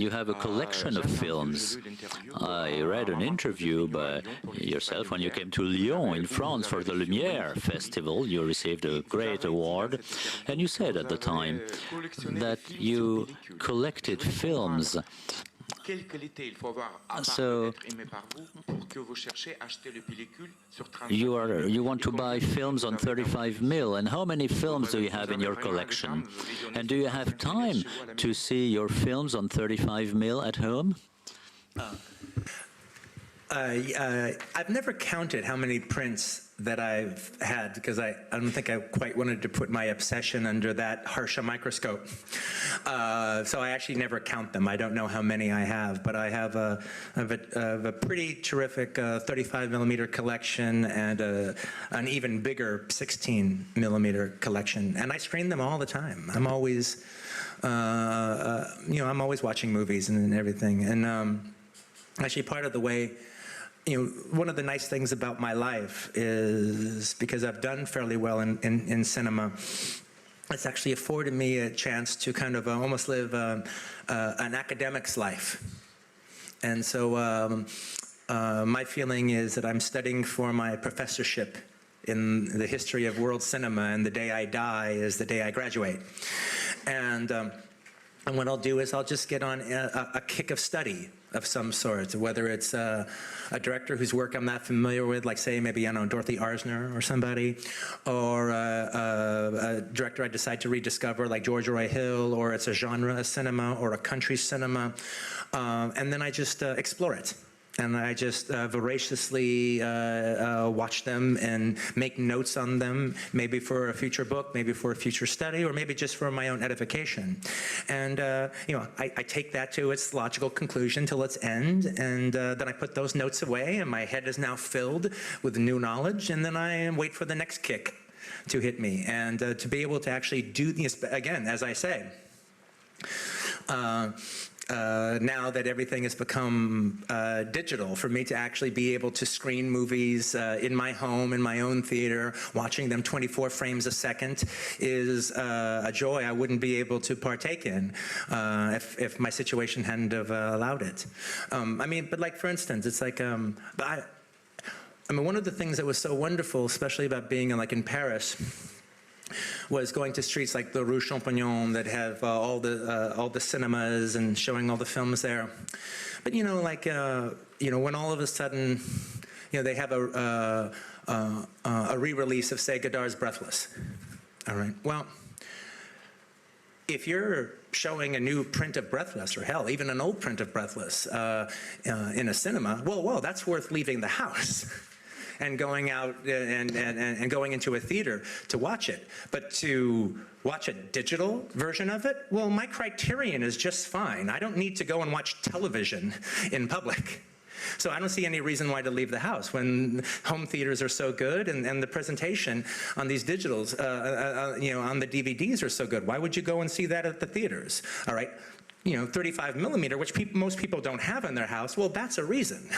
You have a collection of films. I read an interview by yourself when you came to Lyon in France for the Lumière Festival. You received a great award, and you said at the time that you collected films. So you want to buy films on 35 mil, and how many films do you have in your collection? And do you have time to see your films on 35 mil at home? I've never counted how many prints that I've had, because I don't think I quite wanted to put my obsession under that harsh a microscope. So I actually never count them. I don't know how many I have, but I have a pretty terrific 35 millimeter collection and an even bigger 16 millimeter collection, and I screen them all the time. I'm always, I'm always watching movies and everything. And actually, part of the way, one of the nice things about my life is, because I've done fairly well in cinema, it's actually afforded me a chance to kind of almost live an academic's life. And so my feeling is that I'm studying for my professorship in the history of world cinema, and the day I die is the day I graduate. And what I'll do is I'll just get on a kick of study of some sort, whether it's a director whose work I'm not familiar with, like say maybe, I don't know, Dorothy Arzner or somebody, or a director I decide to rediscover like George Roy Hill, or it's a genre of cinema or a country cinema, and then I just explore it. And I just voraciously watch them and make notes on them, maybe for a future book, maybe for a future study, or maybe just for my own edification. And I take that to its logical conclusion till its end, and then I put those notes away, and my head is now filled with new knowledge, and then I wait for the next kick to hit me, and to be able to actually do this again, as I say. Now that everything has become digital, for me to actually be able to screen movies in my home, in my own theater, watching them 24 frames a second is a joy I wouldn't be able to partake in if my situation hadn't have allowed it. But like, for instance, it's like, one of the things that was so wonderful, especially about being like in Paris, was going to streets like the Rue Champignon that have all the cinemas and showing all the films there. But when all of a sudden, they have a re-release of, say, Godard's Breathless. All right. Well, if you're showing a new print of Breathless, or hell, even an old print of Breathless in a cinema, well, that's worth leaving the house and going out and going into a theater to watch it. But to watch a digital version of it, well, my criterion is just fine. I don't need to go and watch television in public. So I don't see any reason why to leave the house when home theaters are so good, and the presentation on these digitals, on the DVDs are so good. Why would you go and see that at the theaters? All right, 35 millimeter, which most people don't have in their house, well, that's a reason.